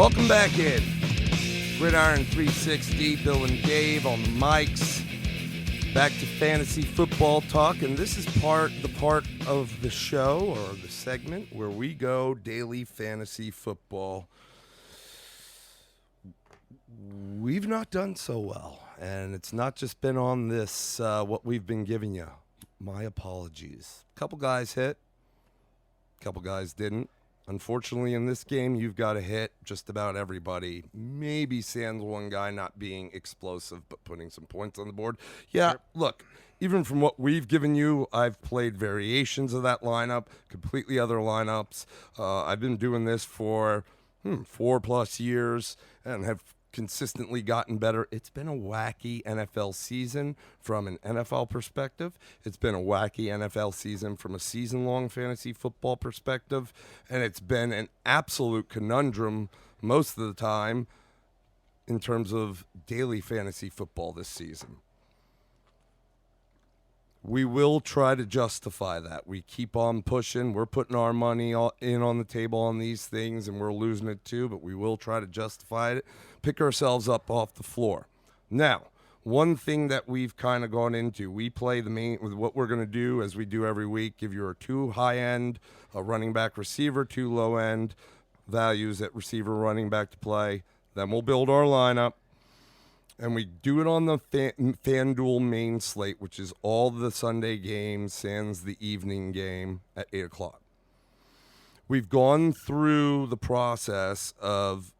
Welcome back in. Gridiron 360, Bill and Dave on the mics. Back to fantasy football talk, and this is the part of the show or the segment where we go daily fantasy football. We've not done so well, and it's not just been on this, what we've been giving you. My apologies. A couple guys hit, a couple guys didn't. Unfortunately, in this game, you've got to hit just about everybody. Maybe sans one guy not being explosive, but putting some points on the board. Yeah, sure. Look, even from what we've given you, I've played variations of that lineup, completely other lineups. I've been doing this for 4+ years and have consistently gotten better. It's been a wacky NFL season from an NFL perspective. It's been a wacky NFL season from a season-long fantasy football perspective, and it's been an absolute conundrum most of the time in terms of daily fantasy football this season. We will try to justify that. We keep on pushing. We're putting our money in on the table on these things, and we're losing it too, but we will try to justify it, pick ourselves up off the floor. Now, one thing that we've kind of gone into, we play what we're going to do, as we do every week, give you our 2 high-end, a running back receiver, 2 low-end values at receiver running back to play. Then we'll build our lineup. And we do it on the FanDuel main slate, which is all the Sunday games, sans the evening game at 8 o'clock. We've gone through the process of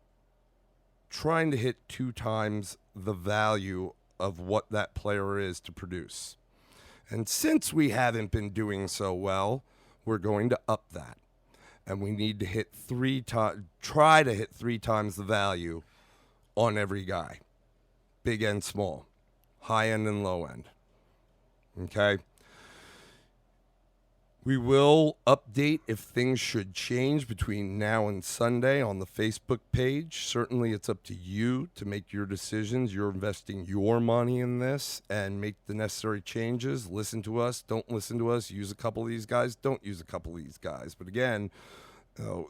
trying to hit 2 times the value of what that player is to produce. And since we haven't been doing so well, we're going to up that. And we need to hit try to hit 3 times the value on every guy. Big and small, high end and low end. Okay? We will update if things should change between now and Sunday on the Facebook page. Certainly it's up to you to make your decisions. You're investing your money in this and make the necessary changes. Listen to us. Don't listen to us. Use a couple of these guys. Don't use a couple of these guys. But again,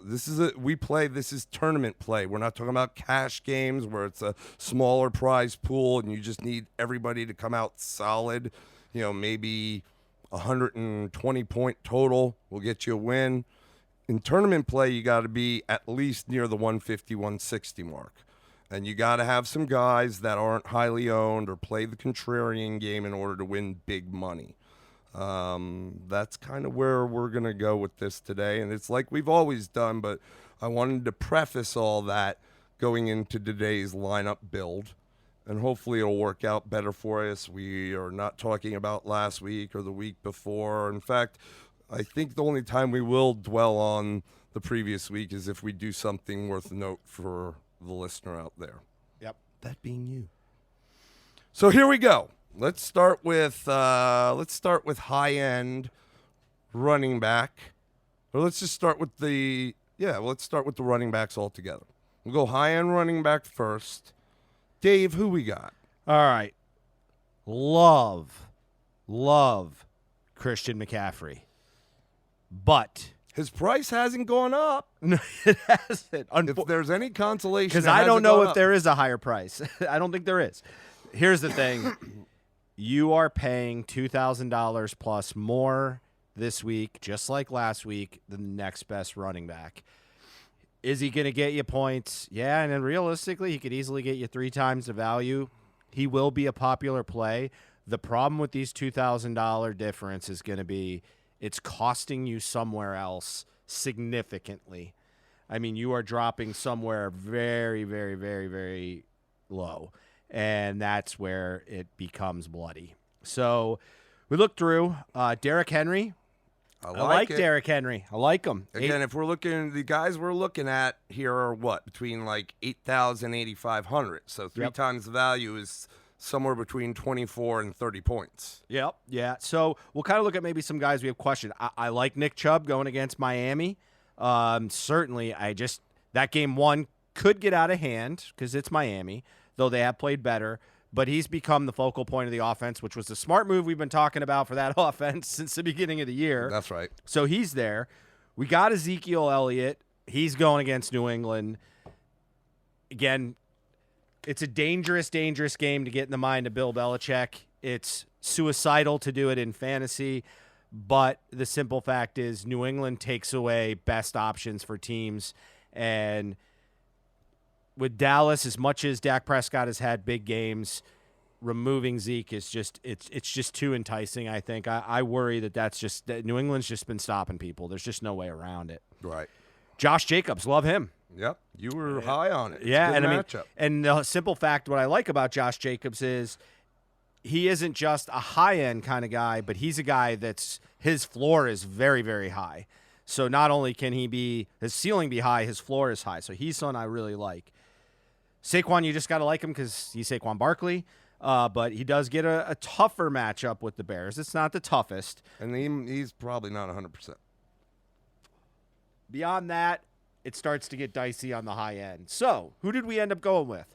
this is tournament play. We're not talking about cash games where it's a smaller prize pool and you just need everybody to come out solid. Maybe 120 point total will get you a win. In tournament play, you got to be at least near the 150, 160 mark. And you got to have some guys that aren't highly owned or play the contrarian game in order to win big money. That's kind of where we're going to go with this today. And it's like we've always done, but I wanted to preface all that going into today's lineup build. And hopefully it'll work out better for us. We are not talking about last week or the week before. In fact, I think the only time we will dwell on the previous week is if we do something worth note for the listener out there. Yep. That being you. So here we go. Let's start with high end running back, or let's just start with let's start with the running backs altogether. We'll go high end running back first. Dave, who we got? All right, love Christian McCaffrey, but his price hasn't gone up. No, it hasn't. If there's any consolation, because I don't know if there is a higher price. I don't think there is. Here's the thing. You are paying $2,000 plus more this week, just like last week, the next best running back. Is he going to get you points? Yeah, and then realistically, he could easily get you 3 times the value. He will be a popular play. The problem with these $2,000 difference is going to be it's costing you somewhere else significantly. I mean, you are dropping somewhere very, very, very, very low. And that's where it becomes bloody. So we look through Derrick Henry. I like Derrick Henry. I like him. Again, if we're looking, the guys we're looking at here are what? Between like 8,000, 8,500. So 3 times the value is somewhere between 24 and 30 points. Yep. Yeah. So we'll kind of look at maybe some guys we have questioned. I like Nick Chubb going against Miami. Certainly, that game 1 could get out of hand because it's Miami, though they have played better. But he's become the focal point of the offense, which was the smart move we've been talking about for that offense since the beginning of the year. That's right. So he's there. We got Ezekiel Elliott. He's going against New England. again, it's a dangerous, dangerous game to get in the mind of Bill Belichick. It's suicidal to do it in fantasy, but the simple fact is New England takes away best options for teams. And with Dallas, as much as Dak Prescott has had big games, removing Zeke is just it's just too enticing, I think. I worry that New England's just been stopping people. There's just no way around it. Right. Josh Jacobs, love him. Yep. You were high on it. It's yeah, a good and matchup. And the simple fact, what I like about Josh Jacobs is he isn't just a high-end kind of guy, but he's a guy that's his floor is very, very high. So not only can his ceiling be high, his floor is high. So he's someone I really like. Saquon, you just got to like him because he's Saquon Barkley. But he does get a tougher matchup with the Bears. It's not the toughest. And he's probably not 100%. Beyond that, it starts to get dicey on the high end. So who did we end up going with?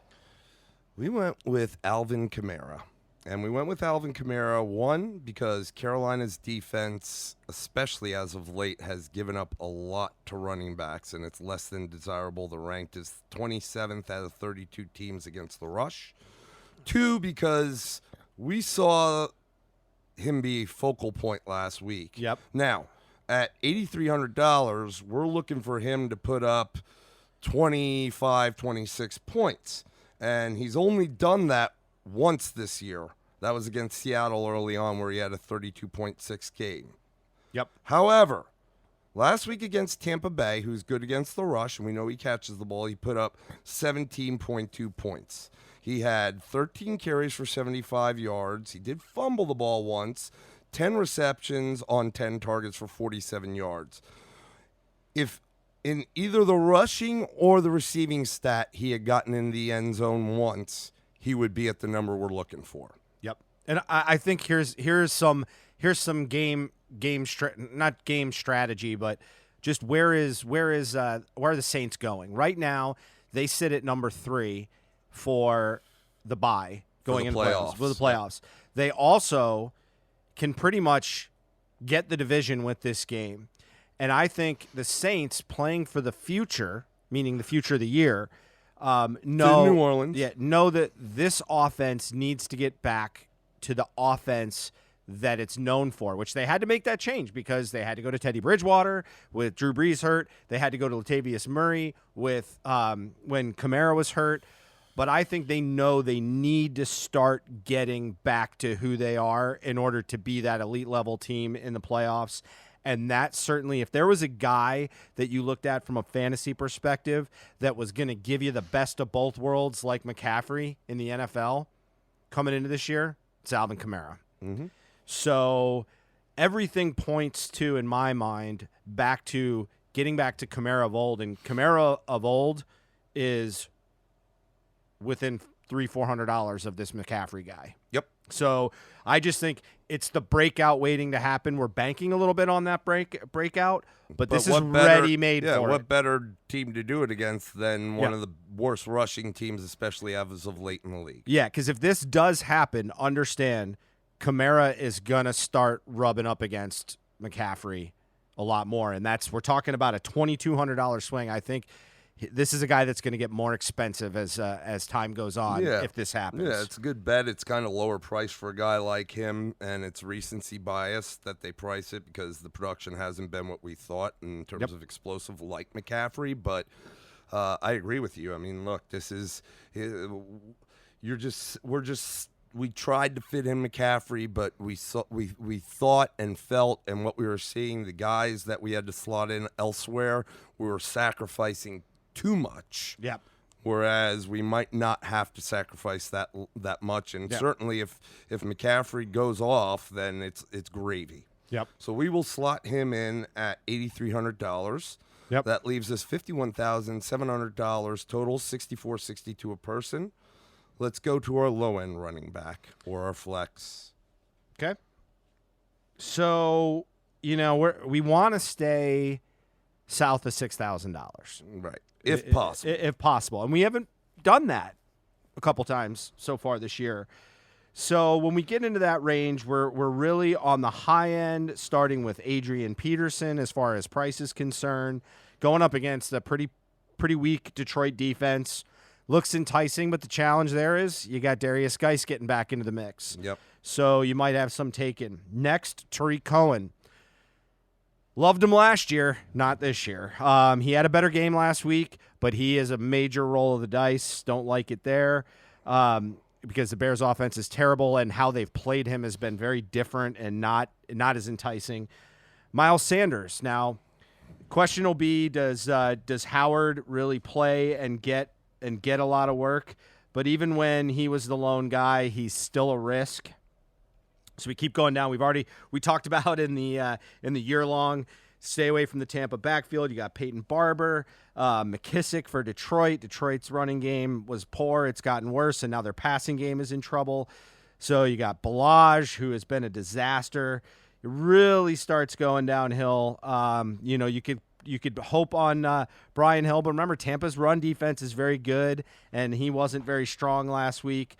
We went with Alvin Kamara. And we went with Alvin Kamara, one, because Carolina's defense, especially as of late, has given up a lot to running backs, and it's less than desirable. They're ranked as 27th out of 32 teams against the rush. Two, because we saw him be a focal point last week. Yep. Now, at $8,300, we're looking for him to put up 25, 26 points. And he's only done that once this year. That was against Seattle early on where he had a 32.6 game. Yep. However, last week against Tampa Bay, who's good against the rush, and we know he catches the ball, he put up 17.2 points. He had 13 carries for 75 yards. He did fumble the ball once, 10 receptions on 10 targets for 47 yards. If in either the rushing or the receiving stat he had gotten in the end zone once, he would be at the number we're looking for. Yep. And I think here's some not game strategy, but just where are the Saints going right now? They sit at number 3 for the bye going in playoffs. For the playoffs. They also can pretty much get the division with this game. And I think the Saints playing for the future, meaning the future of the year, New Orleans. Yeah, know that this offense needs to get back to the offense that it's known for, which they had to make that change because they had to go to Teddy Bridgewater with Drew Brees hurt. They had to go to Latavius Murray with when Kamara was hurt. But I think they know they need to start getting back to who they are in order to be that elite level team in the playoffs. And that certainly, if there was a guy that you looked at from a fantasy perspective that was going to give you the best of both worlds like McCaffrey in the NFL coming into this year, it's Alvin Kamara. Mm-hmm. So everything points to, in my mind, getting back to Kamara of old. And Kamara of old is within $300-400 of this McCaffrey guy. Yep. So I just think it's the breakout waiting to happen. We're banking a little bit on that breakout, but this is ready-made for it. What better team to do it against than one of the worst rushing teams, especially as of late in the league? Yeah, because if this does happen, understand Kamara is going to start rubbing up against McCaffrey a lot more, and we're talking about a $2,200 swing. I think this is a guy that's going to get more expensive as time goes on if this happens. Yeah, it's a good bet. It's kind of lower price for a guy like him, and it's recency bias that they price it because the production hasn't been what we thought in terms of explosive like McCaffrey. But I agree with you. I mean, look, this is we tried to fit in McCaffrey, but we thought and felt, and what we were seeing, the guys that we had to slot in elsewhere, we were sacrificing too much. Yep. Whereas we might not have to sacrifice that much, and certainly if McCaffrey goes off, then it's gravy. Yep. So we will slot him in at $8,300. Yep. That leaves us $51,700 total, $64.62 a person. Let's go to our low end running back or our flex. Okay. So we want to stay south of $6,000. Right. If possible. If possible. And we haven't done that a couple times so far this year. So when we get into that range, we're really on the high end, starting with Adrian Peterson as far as price is concerned, going up against a pretty weak Detroit defense. looks enticing, but the challenge there is you got Darius Geis getting back into the mix. Yep. So you might have some taken. Next, Tariq Cohen. Loved him last year, not this year. He had a better game last week, but he is a major roll of the dice. Don't like it there because the Bears' offense is terrible, and how they've played him has been very different and not as enticing. Miles Sanders. Now, question will be, does Howard really play and get a lot of work? But even when he was the lone guy, he's still a risk. So we keep going down. We talked about in the year-long, stay away from the Tampa backfield. You got Peyton Barber, McKissick for Detroit. Detroit's running game was poor. It's gotten worse, and now their passing game is in trouble. So you got Balaj, who has been a disaster. It really starts going downhill. You could hope on Brian Hill, but remember, Tampa's run defense is very good, and he wasn't very strong last week.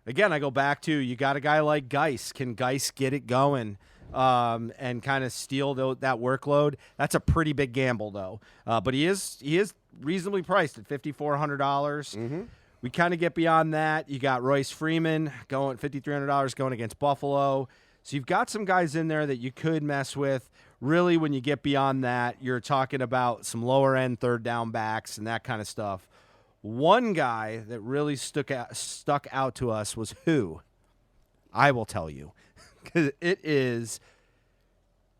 Again, I go back to, you got a guy like Geis. Can Geis get it going and kind of steal that workload? That's a pretty big gamble, though. But he is reasonably priced at $5,400. Mm-hmm. We kind of get beyond that. You got Royce Freeman going $5,300 going against Buffalo. So you've got some guys in there that you could mess with. Really, when you get beyond that, you're talking about some lower-end third down backs and that kind of stuff. One guy that really stuck out to us was who? I will tell you. Because it is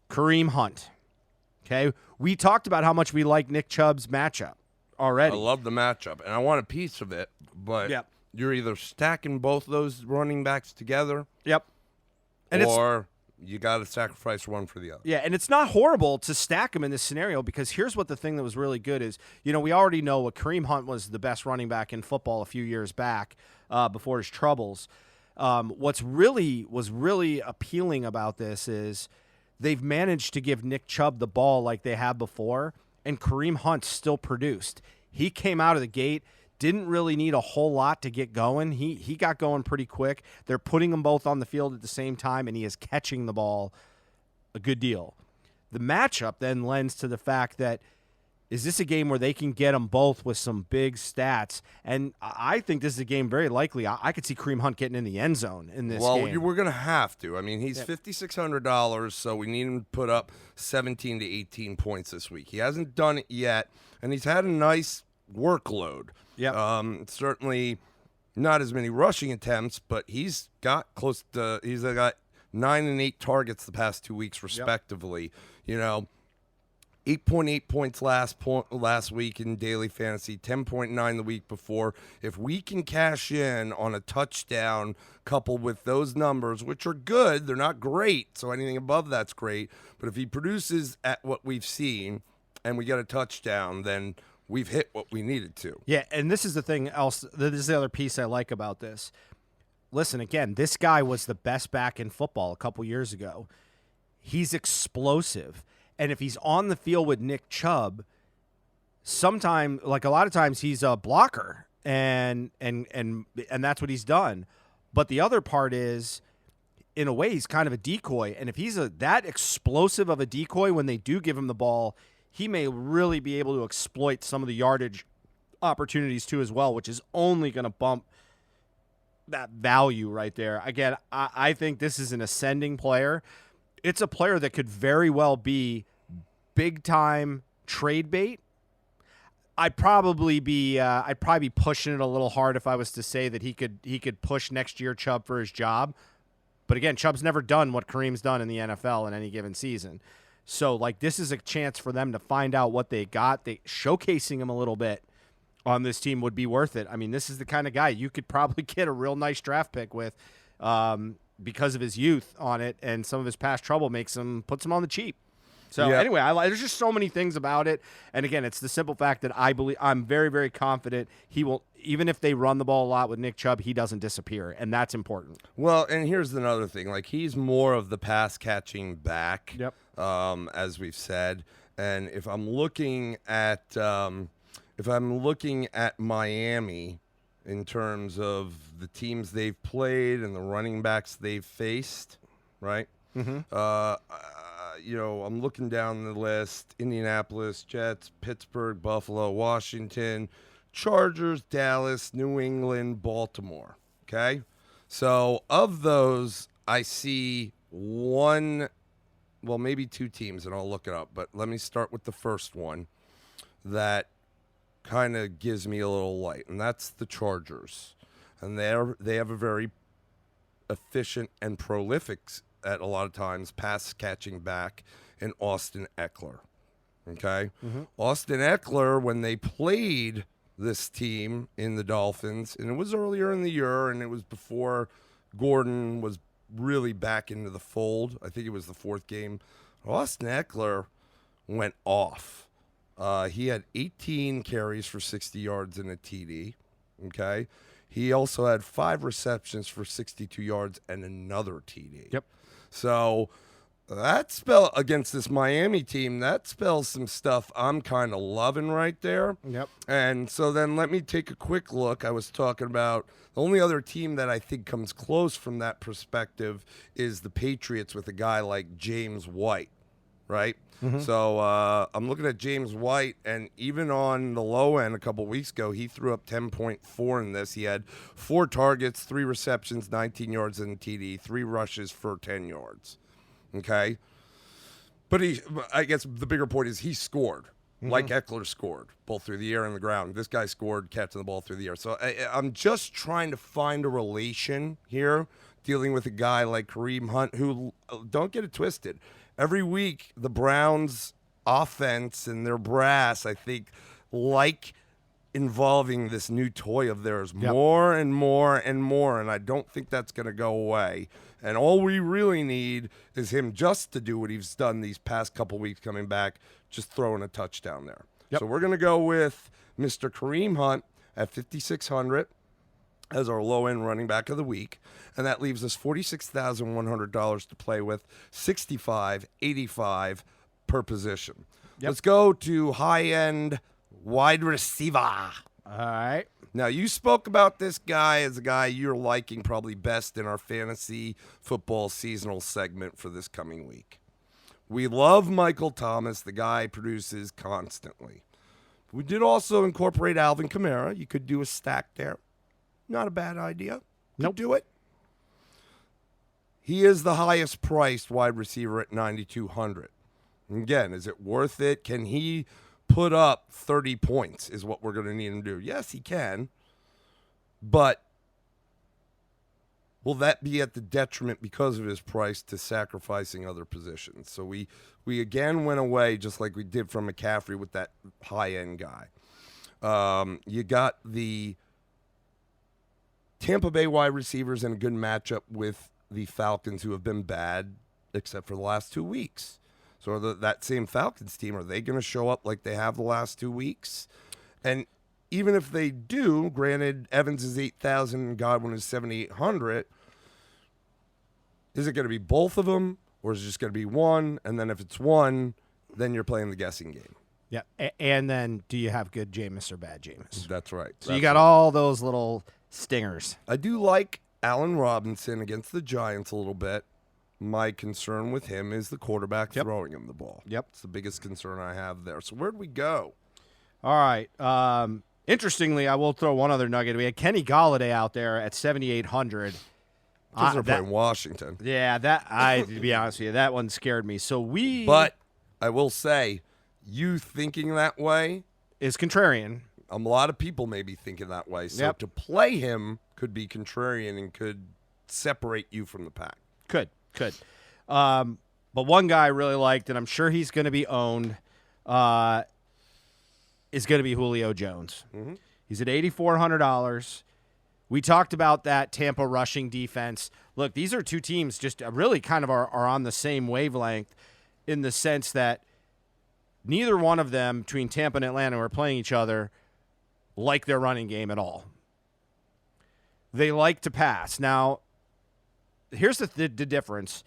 Kareem Hunt. Okay? We talked about how much we like Nick Chubb's matchup already. I love the matchup, and I want a piece of it, but Yep. You're either stacking both those running backs together, Yep. And or you got to sacrifice one for the other. Yeah, and it's not horrible to stack them in this scenario, because here's what the thing that was really good is, we already know what Kareem Hunt was the best running back in football a few years back before his troubles. Was really appealing about this is they've managed to give Nick Chubb the ball like they have before, and Kareem Hunt still produced. He came out of the gate, didn't really need a whole lot to get going. He got going pretty quick. They're putting them both on the field at the same time, and he is catching the ball a good deal. The matchup then lends to the fact that, is this a game where they can get them both with some big stats? And I think this is a game very likely. I could see Kareem Hunt getting in the end zone in this game. Well, we're going to have to. I mean, he's $5,600, so we need him to put up 17 to 18 points this week. He hasn't done it yet, and he's had a nice workload. Yep. Certainly not as many rushing attempts, but he's got 9 and 8 targets the past 2 weeks, respectively. Yep. 8.8 points last week in daily fantasy, 10.9 the week before. If we can cash in on a touchdown coupled with those numbers, which are good, they're not great, so anything above that's great. But if he produces at what we've seen and we get a touchdown, then we've hit what we needed to. Yeah, and this is the thing else. This is the other piece I like about this. Listen, again, this guy was the best back in football a couple years ago. He's explosive. And if he's on the field with Nick Chubb, a lot of times he's a blocker, and that's what he's done. But the other part is, in a way, he's kind of a decoy. And if he's that explosive of a decoy when they do give him the ball, he may really be able to exploit some of the yardage opportunities too as well, which is only going to bump that value right there. Again, I think this is an ascending player. It's a player that could very well be big-time trade bait. I'd probably be pushing it a little hard if I was to say that he could push next year Chubb for his job. But again, Chubb's never done what Kareem's done in the NFL in any given season. So, this is a chance for them to find out what they got. Showcasing him a little bit on this team would be worth it. I mean, this is the kind of guy you could probably get a real nice draft pick with because of his youth on it, and some of his past trouble puts him on the cheap. So, Anyway, there's just so many things about it. And, again, it's the simple fact that I'm very, very confident he will, even if they run the ball a lot with Nick Chubb, he doesn't disappear, and that's important. Well, and here's another thing. He's more of the pass-catching back. Yep. As we've said, and if I'm looking at Miami in terms of the teams they've played and the running backs they've faced, right? Mm-hmm. I'm looking down the list: Indianapolis, Jets, Pittsburgh, Buffalo, Washington, Chargers, Dallas, New England, Baltimore. Okay? So of those, I see one, well, maybe two teams, and I'll look it up. But let me start with the first one that kind of gives me a little light, and that's the Chargers. And they have a very efficient and prolific, at a lot of times, pass catching back in Austin Eckler. Okay? Austin Eckler, when they played this team in the Dolphins, and it was earlier in the year, and it was before Gordon was really back into the fold. I think it was the fourth game. Austin Eckler went off. He had 18 carries for 60 yards and a TD. Okay? He also had 5 receptions for 62 yards and another TD. Yep. So that spell against this Miami team, that spells some stuff I'm kind of loving right there. Yep. And so then let me take a quick look. I was talking about the only other team that I think comes close from that perspective is the Patriots with a guy like James White, right? So I'm looking at James White, and even on the low end a couple weeks ago, he threw up 10.4 in this. He had 4 targets, 3 receptions, 19 yards and a TD, 3 rushes for 10 yards. Okay? But I guess the bigger point is he scored, like Eckler scored, both through the air and the ground. This guy scored catching the ball through the air. So I'm just trying to find a relation here, dealing with a guy like Kareem Hunt, who, don't get it twisted, every week the Browns offense and their brass, I think, like involving this new toy of theirs more and more and more, and I don't think that's going to go away. And all we really need is him just to do what he's done these past couple weeks coming back, just throwing a touchdown there. So we're going to go with Mr. Kareem Hunt at 5,600 as our low-end running back of the week, and that leaves us $46,100 to play with, $65.85 per position. Let's go to high-end wide receiver. All right. Now, you spoke about this guy as a guy you're liking probably best in our fantasy football seasonal segment for this coming week. We love Michael Thomas. The guy produces constantly. We did also incorporate Alvin Kamara. You could do a stack there. Not a bad idea. Nope. Do it. He is the highest priced wide receiver at 9,200. Again, is it worth it? Can he put up 30 points is what we're going to need him to do. Yes, he can. But will that be at the detriment because of his price to sacrificing other positions? So we again went away just like we did from McCaffrey with that high-end guy. You got the Tampa Bay wide receivers in a good matchup with the Falcons, who have been bad except for the last 2 weeks. So that same Falcons team, are they going to show up like they have the last 2 weeks? And even if they do, granted, Evans is 8,000 and Godwin is 7,800, is it going to be both of them, or is it just going to be one? And then if it's one, then you're playing the guessing game. Yeah, and then do you have good Jameis or bad Jameis? That's right. So you got all those little stingers. I do like Allen Robinson against the Giants a little bit. My concern with him is the quarterback throwing him the ball. Yep. It's the biggest concern I have there. So where'd we go? All right. Interestingly, I will throw one other nugget. We had Kenny Golladay out there at 7,800. Because they're playing Washington. Yeah, to be honest with you, that one scared me. But I will say, you thinking that way is contrarian. A lot of people may be thinking that way. So to play him could be contrarian and could separate you from the pack. Could. But one guy I really liked, and I'm sure he's going to be owned, is going to be Julio Jones. Mm-hmm. He's at $8,400. We talked about that Tampa rushing defense. Look, these are two teams just really kind of are on the same wavelength in the sense that neither one of them, between Tampa and Atlanta, are playing each other like their running game at all. They like to pass. Now, here's the difference.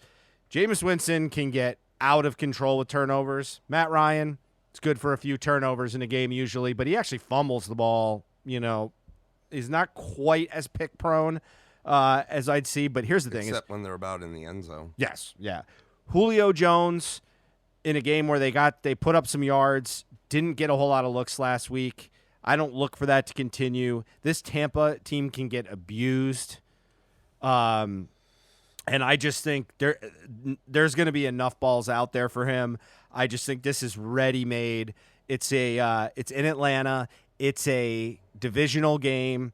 Jameis Winston can get out of control with turnovers. Matt Ryan, it's good for a few turnovers in a game usually, but he actually fumbles the ball, He's not quite as pick prone as I'd see, but here's the thing. Except when they're about in the end zone. Yes, yeah. Julio Jones, in a game where they put up some yards, didn't get a whole lot of looks last week. I don't look for that to continue. This Tampa team can get abused. And I just think there's going to be enough balls out there for him. I just think this is ready-made. It's in Atlanta. It's a divisional game.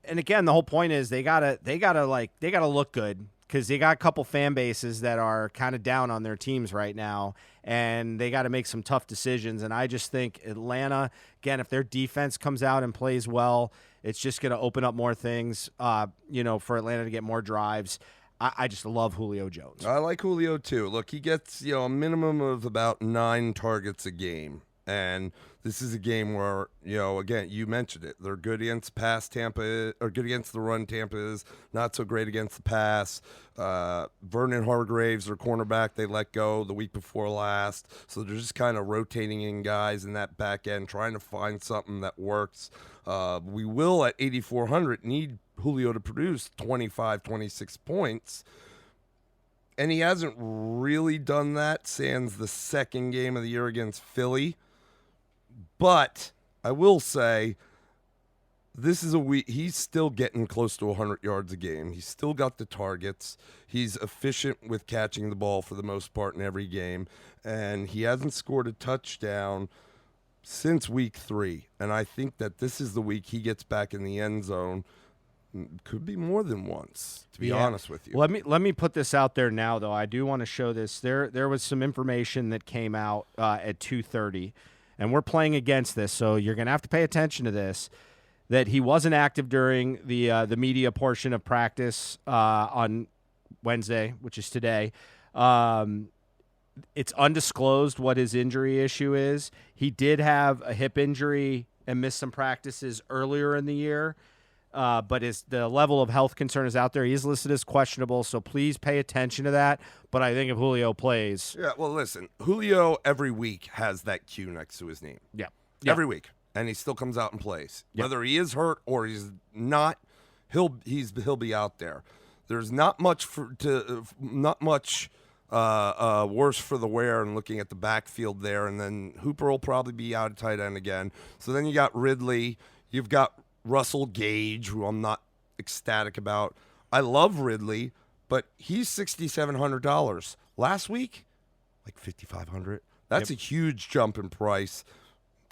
And again, the whole point is they gotta look good, because they got a couple fan bases that are kind of down on their teams right now, and they got to make some tough decisions. And I just think Atlanta, again, if their defense comes out and plays well, it's just going to open up more things, for Atlanta to get more drives. I just love Julio Jones. I like Julio too. Look, he gets a minimum of about 9 targets a game. And this is a game where, again, you mentioned it. They're good against pass. Tampa, or good against the run. Tampa is not so great against the pass. Vernon Hargraves, their cornerback, they let go the week before last. So they're just kind of rotating in guys in that back end, trying to find something that works. We will, at 8,400, need Julio to produce 25, 26 points. And he hasn't really done that sans the second game of the year against Philly. But I will say, this is a week. He's still getting close to 100 yards a game. He's still got the targets. He's efficient with catching the ball for the most part in every game. And he hasn't scored a touchdown since week 3. And I think that this is the week he gets back in the end zone. Could be more than once, to be honest with you. Let me put this out there now, though. I do want to show this. There was some information that came out at 2:30. And we're playing against this, so you're going to have to pay attention to this, that he wasn't active during the media portion of practice on Wednesday, which is today. It's undisclosed what his injury issue is. He did have a hip injury and missed some practices earlier in the year, but the level of health concern is out there. He's listed as questionable, so please pay attention to that. But I think if Julio plays... Yeah, well, listen, Julio every week has that Q next to his name. Yeah. Every week. And he still comes out and plays. Yep. Whether he is hurt or he's not, he'll be out there. There's not much worse for the wear and looking at the backfield there. And then Hooper will probably be out at tight end again. So then you got Ridley. You've got Russell Gage, who I'm not ecstatic about. I love Ridley, but he's $6,700. Last week, like $5,500. That's a huge jump in price.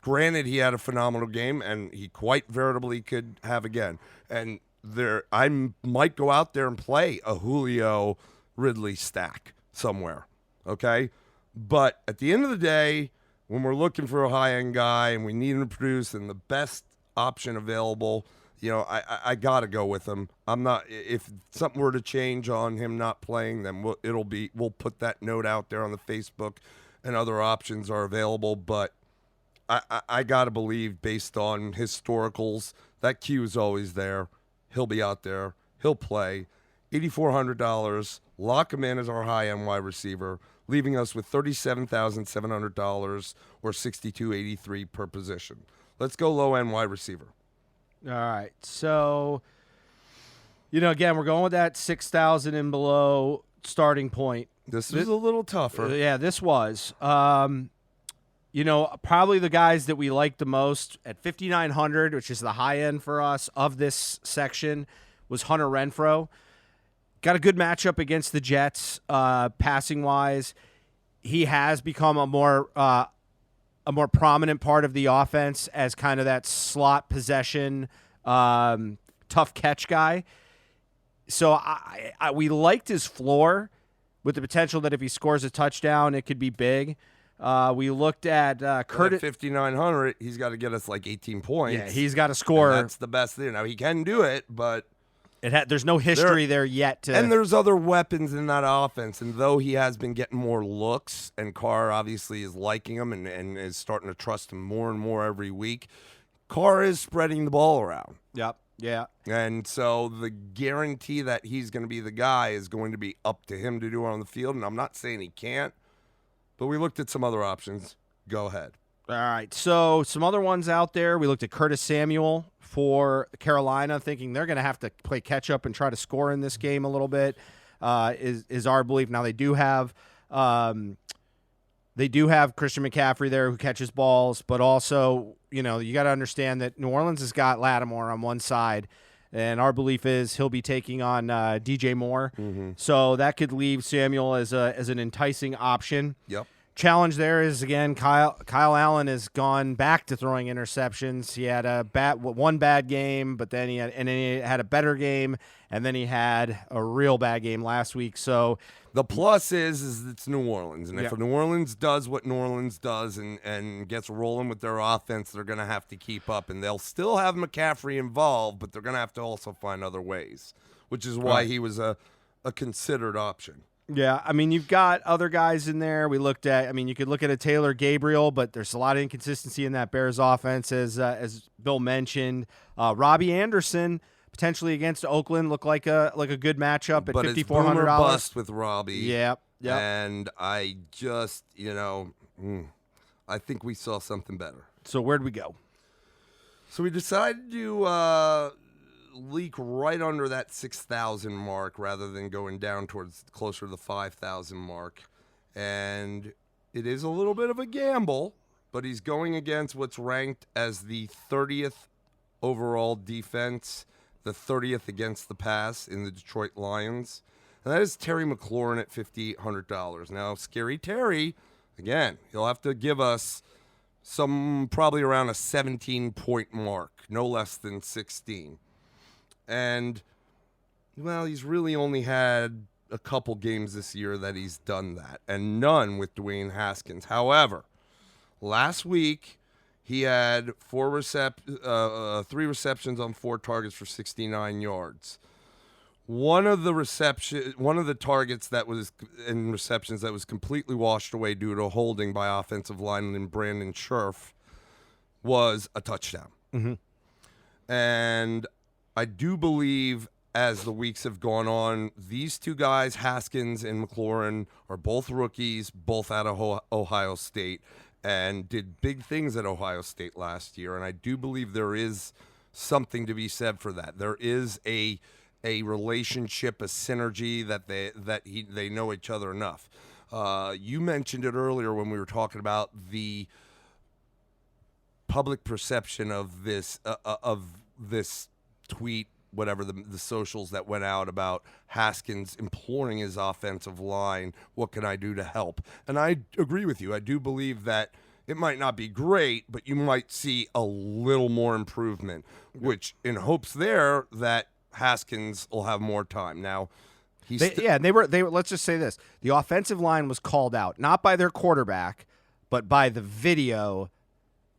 Granted, he had a phenomenal game, and he quite veritably could have again. And I might go out there and play a Julio Ridley stack somewhere, okay? But at the end of the day, when we're looking for a high-end guy and we need him to produce and the best option available, I got to go with him. I'm not. If something were to change on him not playing, then we'll put that note out there on the Facebook, and other options are available. But I got to believe, based on historicals, that Q is always there. He'll be out there. He'll play. $8,400. Lock him in as our high-end wide receiver, leaving us with $37,700 or $62.83 per position. Let's go low-end wide receiver. All right. So, again, we're going with that 6,000 and below starting point. This was a little tougher. Yeah, this was. Probably the guys that we like the most at 5,900, which is the high end for us of this section, was Hunter Renfrow. Got a good matchup against the Jets, passing-wise. He has become a more prominent part of the offense as kind of that slot possession, tough catch guy. So we liked his floor with the potential that if he scores a touchdown, it could be big. We looked at Curtis. At 5,900, he's got to get us like 18 points. Yeah, he's got to score. And that's the best thing. Now, he can do it, but there's no history there yet. And there's other weapons in that offense. And though he has been getting more looks, and Carr obviously is liking him and is starting to trust him more and more every week, Carr is spreading the ball around. Yep. Yeah. And so the guarantee that he's going to be the guy is going to be up to him to do it on the field. And I'm not saying he can't, but we looked at some other options. Go ahead. All right. So some other ones out there. We looked at Curtis Samuel for Carolina, thinking they're going to have to play catch up and try to score in this game a little bit, is our belief. Now they do have They do have Christian McCaffrey there who catches balls, but also, you got to understand that New Orleans has got Lattimore on one side, and our belief is he'll be taking on DJ Moore. Mm-hmm. So that could leave Samuel as an enticing option. Yep. Challenge there is, again, Kyle Allen has gone back to throwing interceptions. He had one bad game, but then he had a better game, and then he had a real bad game last week. So the plus is it's New Orleans, and Yeah. if New Orleans does what New Orleans does and gets rolling with their offense, they're going to have to keep up, and they'll still have McCaffrey involved, but they're going to have to also find other ways, which is why he was a considered option. Yeah, I mean, you've got other guys in there. You could look at a Taylor Gabriel, but there's a lot of inconsistency in that Bears offense, as Bill mentioned. Robbie Anderson, potentially against Oakland, looked like a good matchup at But $5,400. it's boomer bust with Robbie. Yep. And I just, I think we saw something better. So where'd we go? So we decided to leak right under that 6,000 mark rather than going down towards closer to the 5,000 mark. And it is a little bit of a gamble, but he's going against what's ranked as the 30th overall defense, the 30th against the pass in the Detroit Lions. And that is Terry McLaurin at $5,800. Now, Scary Terry, again, he'll have to give us probably around a 17-point mark, no less than 16. And, well, he's really only had a couple games this year that he's done that, and none with Dwayne Haskins. However, last week he had 3 receptions on 4 targets for 69 yards. One of the targets that was in receptions that was completely washed away due to a holding by offensive lineman Brandon Scherf was a touchdown. Mm-hmm. And I do believe as the weeks have gone on, these two guys, Haskins and McLaurin, are both rookies, both out of Ohio State, and did big things at Ohio State last year. And I do believe there is something to be said for that. There is a relationship, a synergy that they know each other enough. You mentioned it earlier when we were talking about the public perception of this tweet, whatever the socials that went out about Haskins imploring his offensive line, what can I do to help? And I agree with you. I do believe that it might not be great, but you might see a little more improvement, which in hopes there that Haskins will have more time. Now, they were. Let's just say this: the offensive line was called out not by their quarterback, but by the video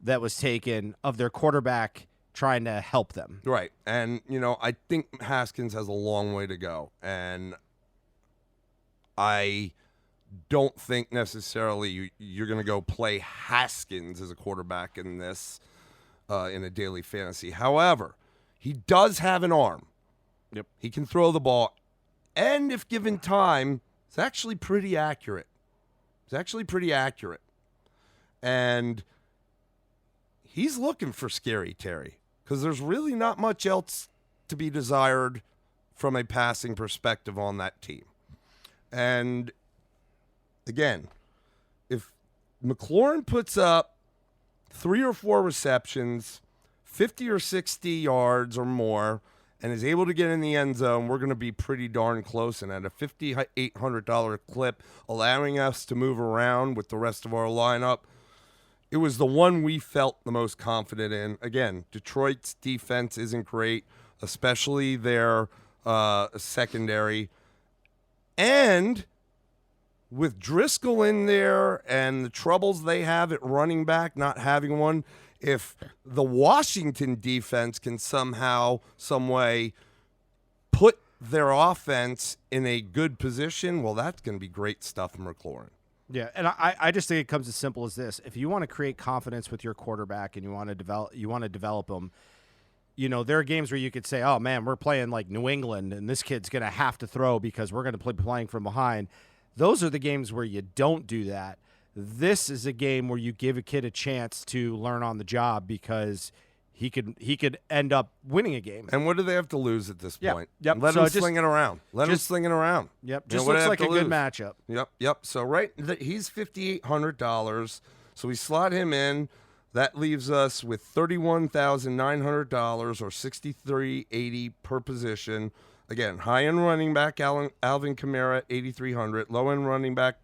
that was taken of their quarterback trying to help them. Right. And, I think Haskins has a long way to go. And I don't think necessarily you're going to go play Haskins as a quarterback in this, in a daily fantasy. However, he does have an arm. Yep. He can throw the ball. And if given time, it's actually pretty accurate. And he's looking for Scary Terry, because there's really not much else to be desired from a passing perspective on that team. And again, if McLaurin puts up 3 or 4 receptions, 50 or 60 yards or more, and is able to get in the end zone, we're going to be pretty darn close. And at a $5,800 clip, allowing us to move around with the rest of our lineup, it was the one we felt the most confident in. Again, Detroit's defense isn't great, especially their secondary. And with Driscoll in there and the troubles they have at running back, not having one, if the Washington defense can somehow, some way put their offense in a good position, well, that's going to be great stuff from McLaurin. Yeah, and I just think it comes as simple as this. If you want to create confidence with your quarterback and you want to develop them, there are games where you could say, oh, man, we're playing like New England, and this kid's going to have to throw because we're going to be playing from behind. Those are the games where you don't do that. This is a game where you give a kid a chance to learn on the job because he could end up winning a game. And what do they have to lose at this point? Yep. Let So him sling it around. Let him sling it around. Yep. You know, Just what do looks they like have a to good lose? matchup. Yep. So he's $5,800. So we slot him in. That leaves us with $31,900 or $63.80 per position. Again, high-end running back Alvin Kamara at $8,300. Low-end running back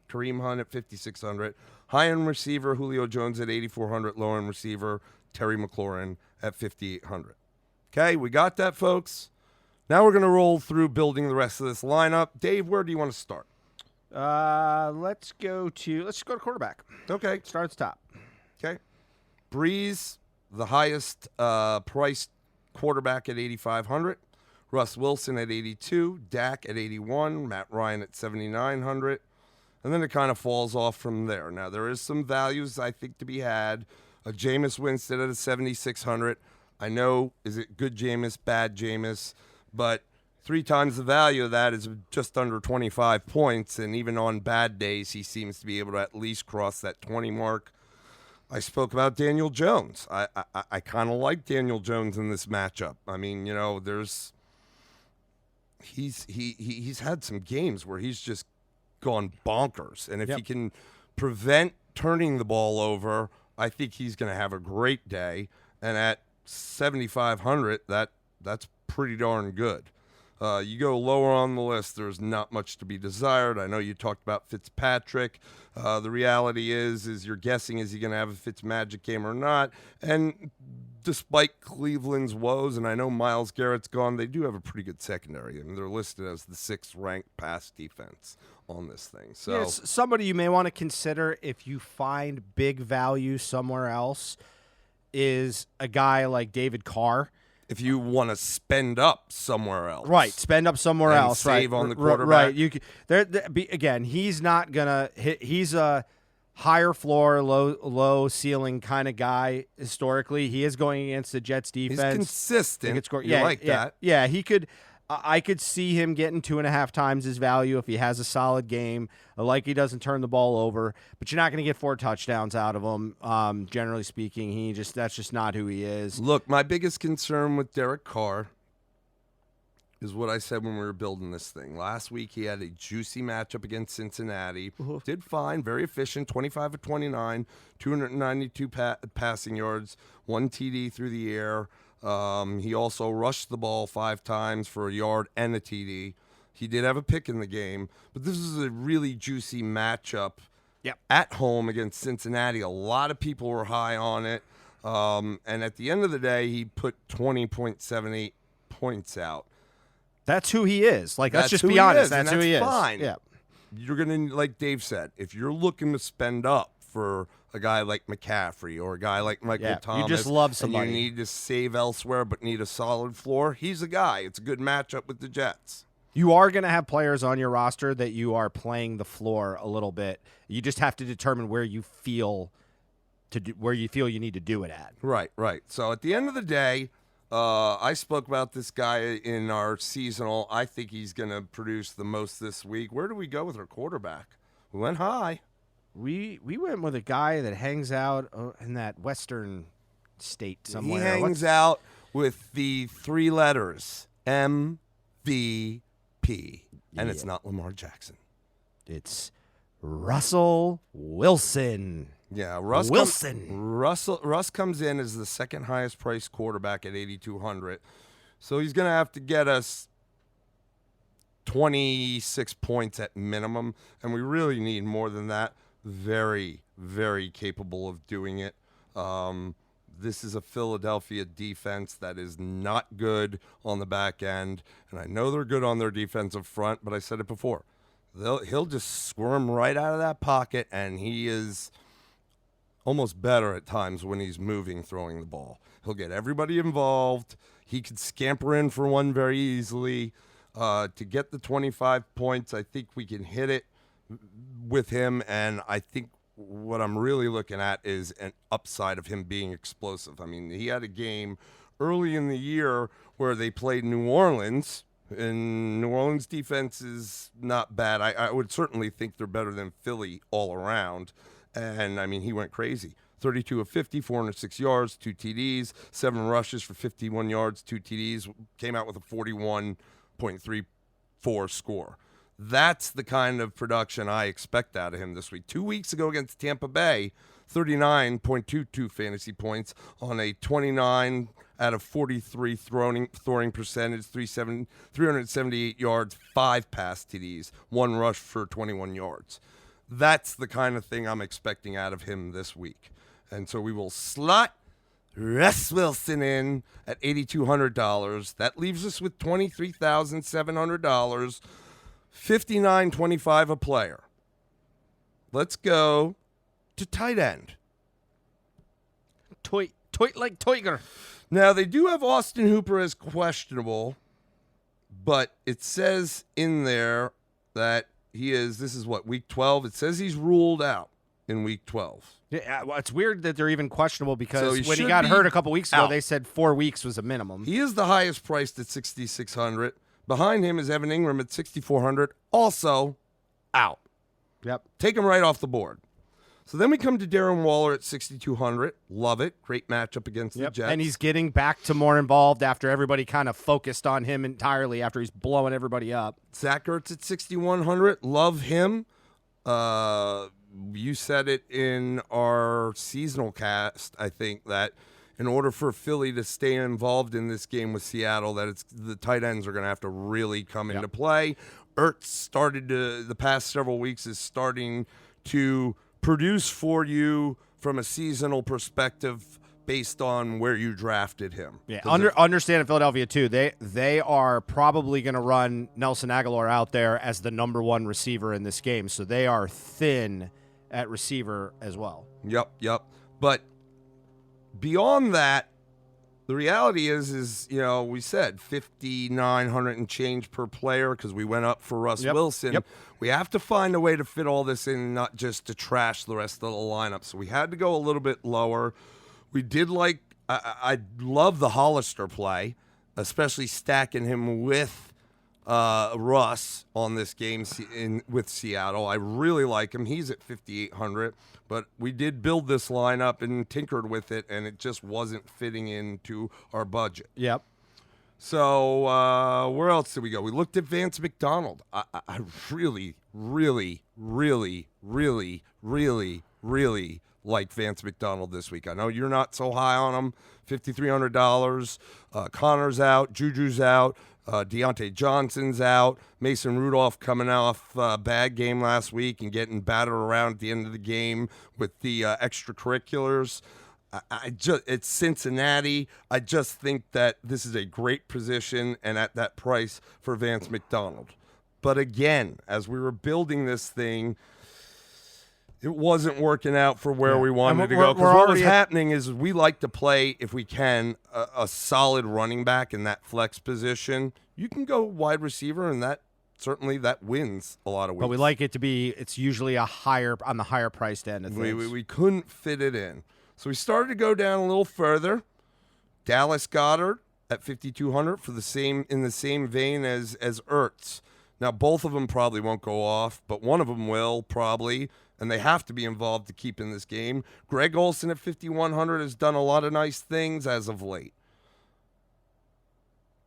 Kareem Hunt at $5,600. High-end receiver Julio Jones at $8,400. Low-end receiver Terry McLaurin at $5,800. Okay, we got that, folks. Now we're going to roll through building the rest of this lineup. Dave, where do you want to start? Let's go to quarterback. Okay. Start at the top. Okay. Breeze, the highest priced quarterback at $8,500. Russ Wilson at $82. Dak at $81. Matt Ryan at $7,900. And then it kind of falls off from there. Now, there is some values, I think, to be had. A Jameis Winston at a $7,600. I know, is it good Jameis, bad Jameis? But 3 times the value of that is just under 25 points. And even on bad days, he seems to be able to at least cross that 20 mark. I spoke about Daniel Jones. I kind of like Daniel Jones in this matchup. I mean, you know, he's had some games where he's just gone bonkers. And if he can prevent turning the ball over, I think he's going to have a great day. And at 7,500, that's pretty darn good. You go lower on the list, there's not much to be desired. I know you talked about Fitzpatrick. The reality is you're guessing, is he going to have a Fitzmagic game or not? And despite Cleveland's woes, and I know Myles Garrett's gone, they do have a pretty good secondary. I mean, they're listed as the 6th-ranked pass defense on this thing. So somebody you may want to consider if you find big value somewhere else is a guy like David Carr. If you want to spend up somewhere else. Right, spend up somewhere else. Save right. on the quarterback. Right, you could, again, he's not going to hit. He's a higher floor, low ceiling kind of guy historically. He is going against the Jets defense. He's consistent. You like that. Yeah, he could. I could see him getting 2.5 times his value if he has a solid game. Like he doesn't turn the ball over, but you're not going to get 4 touchdowns out of him. Generally speaking, that's just not who he is. Look, my biggest concern with Derek Carr is what I said when we were building this thing. Last week, he had a juicy matchup against Cincinnati. Did fine, very efficient, 25 of 29, 292 passing yards, 1 TD through the air. He also rushed the ball 5 times for a yard and a TD. He did have a pick in the game, but this is a really juicy matchup at home against Cincinnati. A lot of people were high on it. And at the end of the day, he put 20.78 points out. That's who he is. Like, let's just who be he honest. is, That's and who he is. Fine. Yeah. You're going to, like Dave said, if you're looking to spend up for a guy like McCaffrey or a guy like Michael Thomas, you just love somebody. and you need to save elsewhere but need a solid floor, he's a guy. It's a good matchup with the Jets. You are going to have players on your roster that you are playing the floor a little bit. You just have to determine where you feel you need to do it at. Right. So at the end of the day, I spoke about this guy in our seasonal. I think he's going to produce the most this week. Where do we go with our quarterback? We went high. We went with a guy that hangs out in that western state somewhere. He hangs out with the 3 letters, MVP, and it's not Lamar Jackson. It's Russell Wilson. Yeah, Russ comes in as the second highest priced quarterback at $8,200. So he's going to have to get us 26 points at minimum, and we really need more than that. Very, very capable of doing it. This is a Philadelphia defense that is not good on the back end, and I know they're good on their defensive front, but I said it before. He'll just squirm right out of that pocket, and he is almost better at times when he's moving, throwing the ball. He'll get everybody involved. He could scamper in for one very easily. To get the 25 points, I think we can hit it with him, and I think what I'm really looking at is an upside of him being explosive. I mean, he had a game early in the year where they played New Orleans, and New Orleans defense is not bad. I would certainly think they're better than Philly all around. And, I mean, he went crazy. 32 of 50, 406 yards, 2 TDs, 7 rushes for 51 yards, 2 TDs, came out with a 41.34 score. That's the kind of production I expect out of him this week. 2 weeks ago against Tampa Bay, 39.22 fantasy points on a 29 out of 43 throwing percentage, 378 yards, 5 pass TDs, 1 rush for 21 yards. That's the kind of thing I'm expecting out of him this week. And so we will slot Russ Wilson in at $8,200. That leaves us with $23,700, $59.25 a player. Let's go to tight end. Toy like Toiger. Now, they do have Austin Hooper as questionable, but it says in there that he is, this is what, week 12? It says he's ruled out in week 12. Yeah, well, it's weird that they're even questionable because So when he got hurt a couple weeks ago, they said 4 weeks was a minimum. He is the highest priced at $6,600. Behind him is Evan Ingram at $6,400, also out. Yep. Take him right off the board. So then we come to Darren Waller at $6,200. Love it. Great matchup against the Jets. And he's getting back to more involved after everybody kind of focused on him entirely after he's blowing everybody up. Zach Ertz at $6,100. Love him. You said it in our seasonal cast, I think, that in order for Philly to stay involved in this game with Seattle, that it's the tight ends are going to have to really come into play. Ertz the past several weeks is starting to produce for you from a seasonal perspective based on where you drafted him. Yeah, understand in Philadelphia, too. They are probably going to run Nelson Aguilar out there as the number one receiver in this game, so they are thin at receiver as well. Yep. But beyond that, the reality is we said 5,900 and change per player because we went up for Russ Wilson. Yep. We have to find a way to fit all this in, not just to trash the rest of the lineup. So we had to go a little bit lower. We did I love the Hollister play, especially stacking him with Russ on this game with Seattle. I really like him. He's at 5,800. But we did build this lineup and tinkered with it, and it just wasn't fitting into our budget. Yep. So where else did we go? We looked at Vance McDonald. I really, really, really, really, really, really like Vance McDonald this week. I know you're not so high on him. $5,300. Connor's out. Juju's out. Deontay Johnson's out. Mason Rudolph coming off a bad game last week and getting battered around at the end of the game with the extracurriculars. It's Cincinnati. I just think that this is a great position and at that price for Vance McDonald. But again, as we were building this thing, it wasn't working out for where we wanted to go. Because what was happening is we like to play, if we can, a solid running back in that flex position. You can go wide receiver, and that wins a lot of weeks. But we like it to be, it's usually on the higher priced end of things. We couldn't fit it in. So we started to go down a little further. Dallas Goedert at $5,200 in the same vein as Ertz. Now, both of them probably won't go off, but one of them will probably, and they have to be involved to keep in this game. Greg Olsen at $5,100 has done a lot of nice things as of late.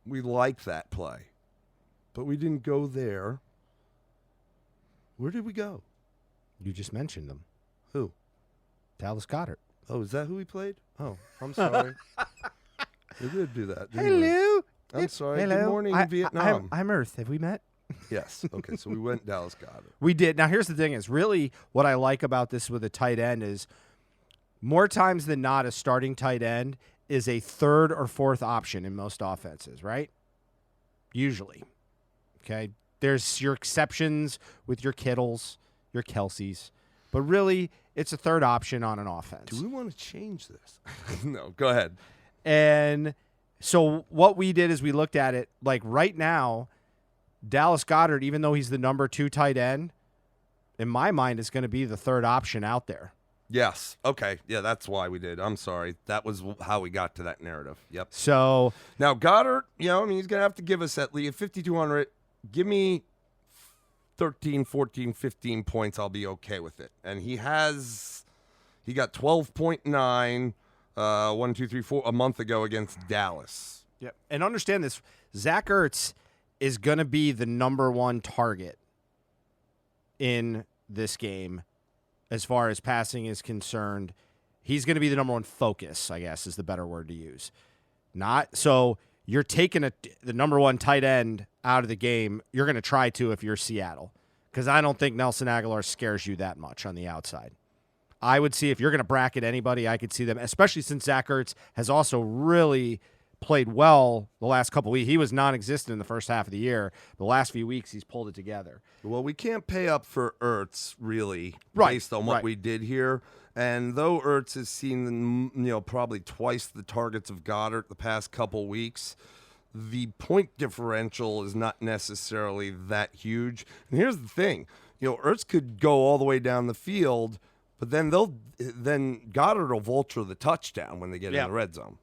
We like that play, but we didn't go there. Where did we go? You just mentioned them. Who? Dallas Goedert. Oh, is that who we played? Oh, I'm sorry. We did do that. Hello. I'm sorry. Hello. Good morning, Vietnam. I'm Earth. Have we met? Yes. Okay, so we went Dallas Goedert. We did. Now, here's the thing is really what I like about this with a tight end is more times than not, a starting tight end is a third or fourth option in most offenses, right? Usually. Okay? There's your exceptions with your Kittles, your Kelseys, but really it's a third option on an offense. Do we want to change this? No, go ahead. And so what we did is we looked at it like right now, Dallas Goedert, even though he's the number 2 tight end, in my mind, is going to be the third option out there. Yes. Okay. Yeah, that's why we did. I'm sorry. That was how we got to that narrative. Yep. So now Goddard, he's going to have to give us at least 5,200. Give me 13, 14, 15 points. I'll be okay with it. And he has He got 12.9, 1, 2, 3, 4 a month ago against Dallas. Yep. And understand this, Zach Ertz is going to be the number one target in this game as far as passing is concerned. He's going to be the number one focus, I guess, is the better word to use. Not so you're taking the number one tight end out of the game. You're going to try to if you're Seattle, because I don't think Nelson Aguilar scares you that much on the outside. I would see if you're going to bracket anybody, I could see them, especially since Zach Ertz has also really played well the last couple weeks. He was non-existent in the first half of the year. The last few weeks, he's pulled it together. Well, we can't pay up for Ertz, really, right, based on what we did here. And though Ertz has seen, probably twice the targets of Goddard the past couple weeks, the point differential is not necessarily that huge. And here's the thing. Ertz could go all the way down the field, but then Goddard will vulture the touchdown when they get in the red zone.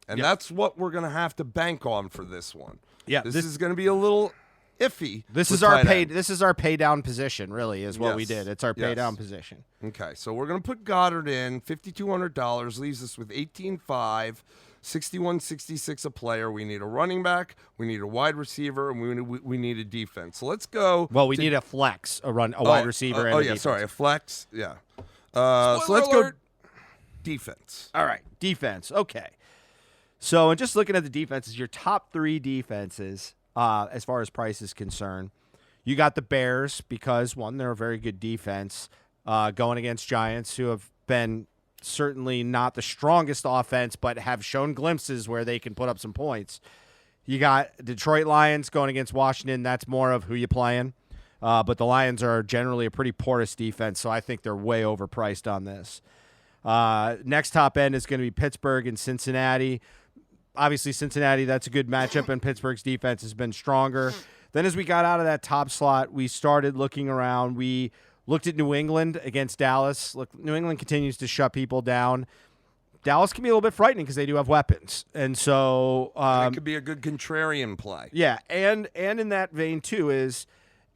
And that's what we're going to have to bank on for this one. Yeah, this is going to be a little iffy. This is our pay down position, really, is what we did. It's our pay down position. Okay, so we're going to put Goddard in, $5,200, leaves us with 18.5, 61.66 a player. We need a running back, we need a wide receiver, and we need a defense. So let's go. Well, we need a flex, a wide receiver, and a defense. A flex. Yeah. So let's go defense. All right, defense. Okay. So, and just looking at the defenses, your top three defenses, as far as price is concerned, you got the Bears because, one, they're a very good defense going against Giants, who have been certainly not the strongest offense, but have shown glimpses where they can put up some points. You got Detroit Lions going against Washington. That's more of who you playing. But the Lions are generally a pretty porous defense, so I think they're way overpriced on this. Next top end is going to be Pittsburgh and Cincinnati. Obviously, Cincinnati, that's a good matchup, and Pittsburgh's defense has been stronger. Then as we got out of that top slot, we started looking around. We looked at New England against Dallas. Look, New England continues to shut people down. Dallas can be a little bit frightening because they do have weapons. And so it could be a good contrarian play. Yeah, and in that vein, too, is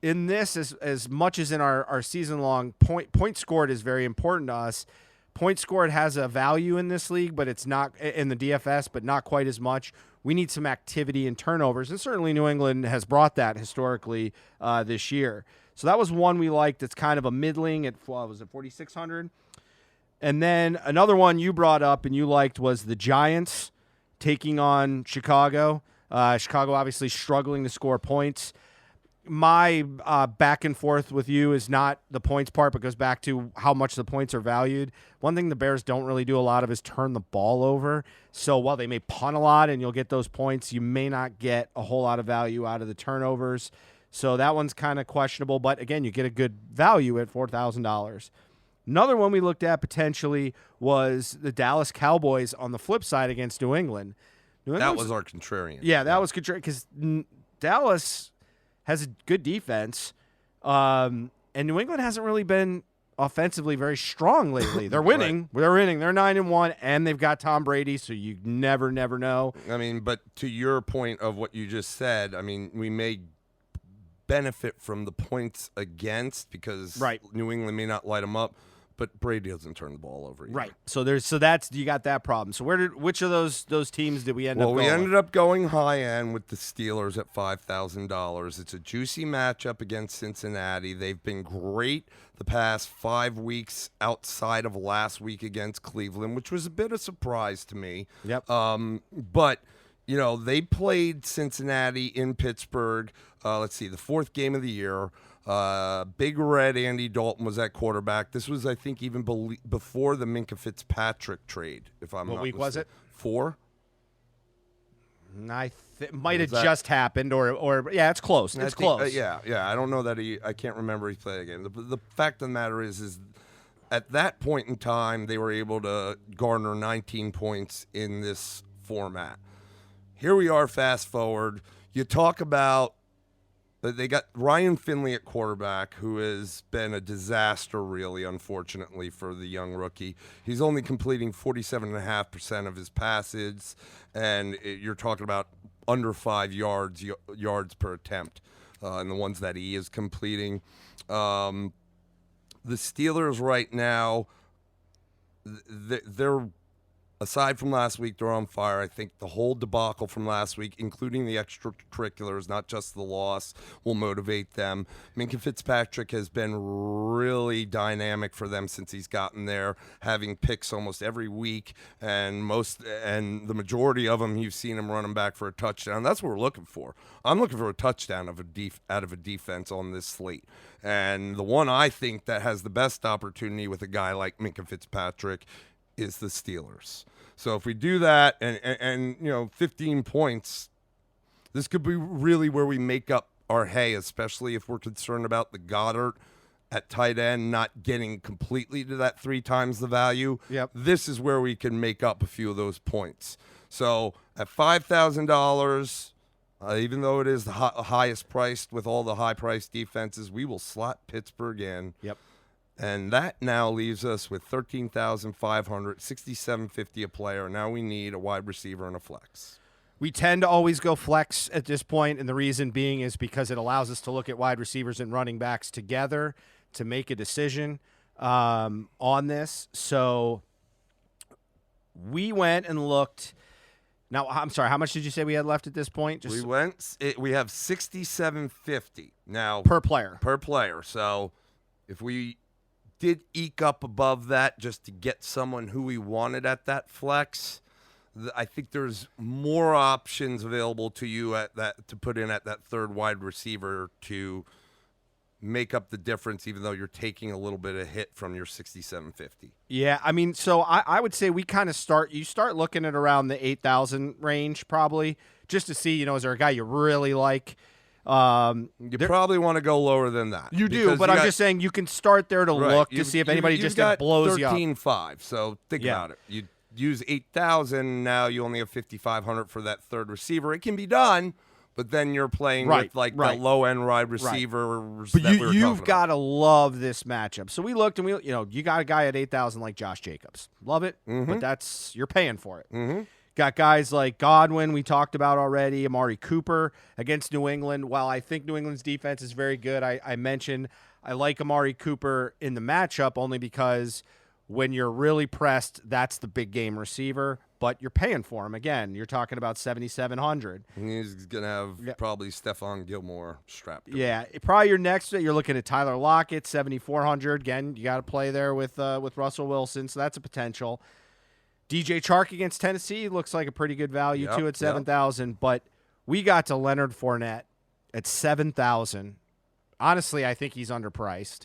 in this, as much as in our season-long, point scored is very important to us. Point scored has a value in this league, but it's not in the DFS, but not quite as much. We need some activity and turnovers, and certainly New England has brought that historically this year. So that was one we liked. It's kind of a middling at, was it 4,600? And then another one you brought up and you liked was the Giants taking on Chicago. Chicago obviously struggling to score points. My back and forth with you is not the points part, but goes back to how much the points are valued. One thing the Bears don't really do a lot of is turn the ball over. So while they may punt a lot and you'll get those points, you may not get a whole lot of value out of the turnovers. So that one's kind of questionable. But again, you get a good value at $4,000. Another one we looked at potentially was the Dallas Cowboys on the flip side against New England. That was our contrarian. Yeah, that was contrarian because Dallas has a good defense, and New England hasn't really been offensively very strong lately. They're winning. Right. They're winning. They're 9-1, and they've got Tom Brady, so you never know. I mean, but to your point of what you just said, I mean, we may benefit from the points against because New England may not light them up, but Brady doesn't turn the ball over either. Right. So that's you got that problem. So which of those teams did we end up going? Well, we ended up going high end with the Steelers at $5,000. It's a juicy matchup against Cincinnati. They've been great the past 5 weeks outside of last week against Cleveland, which was a bit of a surprise to me. Yep. But they played Cincinnati in Pittsburgh. Let's see, the fourth game of the year. Big Red Andy Dalton was at quarterback. This was, I think, even before the Minka Fitzpatrick trade, if I'm not mistaken. What week was it? 4? It might have just happened, or yeah, it's close. It's close. Yeah. I don't know that I can't remember he played a game. The fact of the matter is at that point in time, they were able to garner 19 points in this format. Here we are, fast forward. You talk about they got Ryan Finley at quarterback, who has been a disaster, really, unfortunately, for the young rookie. He's only completing 47.5% of his passes, and you're talking about under 5 yards per attempt in the ones that he is completing. The Steelers right now, they're aside from last week, they're on fire. I think the whole debacle from last week, including the extracurriculars, not just the loss, will motivate them. Minka Fitzpatrick has been really dynamic for them since he's gotten there, having picks almost every week, and the majority of them, you've seen him running back for a touchdown. That's what we're looking for. I'm looking for a touchdown out of a defense on this slate. And the one I think that has the best opportunity with a guy like Minka Fitzpatrick is the Steelers. So if we do that and 15 points, this could be really where we make up our hay, especially if we're concerned about the Goddard at tight end not getting completely to that 3 times the value. Yep. This is where we can make up a few of those points. So at $5,000, even though it is the highest priced with all the high-priced defenses, we will slot Pittsburgh in. Yep. And that now leaves us with $13,500, $67.50 a player. Now we need a wide receiver and a flex. We tend to always go flex at this point, and the reason being is because it allows us to look at wide receivers and running backs together to make a decision on this. So we went and looked. Now, I'm sorry, how much did you say we had left at this point? We have $67.50 now per player. Per player. So if we did eke up above that just to get someone who we wanted at that flex, I think there's more options available to you at that to put in at that third wide receiver to make up the difference, even though you're taking a little bit of hit from your $67.50. Yeah, I mean, so I would say we kind of start looking at around the 8,000 range probably, just to see, is there a guy you really like? You probably want to go lower than that. You do, but I'm just saying you can start there to look to see if anybody just blows you up. 13.5, so think about it. You use 8,000, now you only have 5,500 for that third receiver. It can be done, but then you're playing with the low-end wide receivers. But you've got to love this matchup. So we looked, and you got a guy at 8,000 like Josh Jacobs. Love it, but you're paying for it. Mm-hmm. Got guys like Godwin, we talked about already, Amari Cooper against New England. While I think New England's defense is very good, I mentioned I like Amari Cooper in the matchup only because when you're really pressed, that's the big game receiver, but you're paying for him. Again, you're talking about $7,700. He's going to have probably Stephon Gilmore strapped to him. Yeah, probably your next, you're looking at Tyler Lockett, $7,400. Again, you got to play there with Russell Wilson, so that's a potential. DJ Chark against Tennessee looks like a pretty good value, too, at $7,000. But we got to Leonard Fournette at $7,000. Honestly, I think he's underpriced.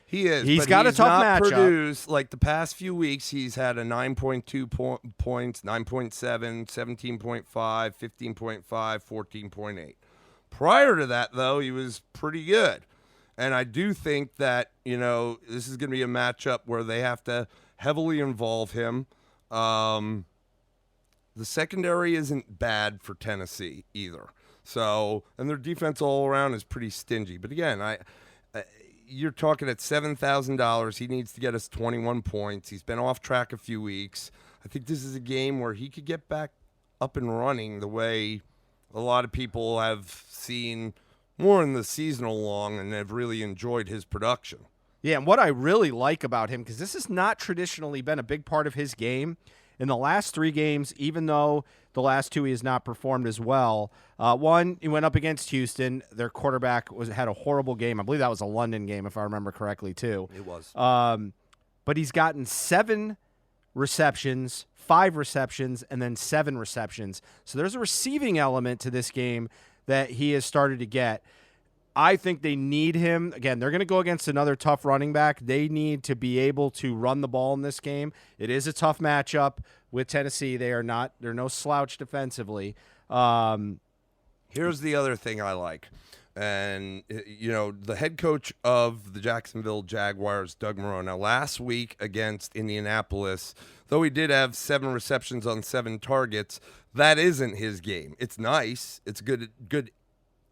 He is. He's got a tough matchup. Produced, like the past few weeks, he's had a 9.2 points, 9.7, 17.5, 15.5, 14.8. Prior to that, though, he was pretty good. And I do think that, this is going to be a matchup where they have to heavily involve him. The secondary isn't bad for Tennessee either. So, and their defense all around is pretty stingy. But again, you're talking at $7,000. He needs to get us 21 points. He's been off track a few weeks. I think this is a game where he could get back up and running the way a lot of people have seen more in the seasonal long and have really enjoyed his production. Yeah, and what I really like about him, because this has not traditionally been a big part of his game, in the last 3 games, even though the last 2 he has not performed as well. One, he went up against Houston. Their quarterback had a horrible game. I believe that was a London game, if I remember correctly, too. It was. But he's gotten 7 receptions, 5 receptions, and then 7 receptions. So there's a receiving element to this game that he has started to get. I think they need him. Again, they're going to go against another tough running back. They need to be able to run the ball in this game. It is a tough matchup with Tennessee. They're no slouch defensively. Here's the other thing I like. And, the head coach of the Jacksonville Jaguars, Doug Marrone. Now, last week against Indianapolis, though he did have 7 receptions on 7 targets, that isn't his game. It's nice. It's good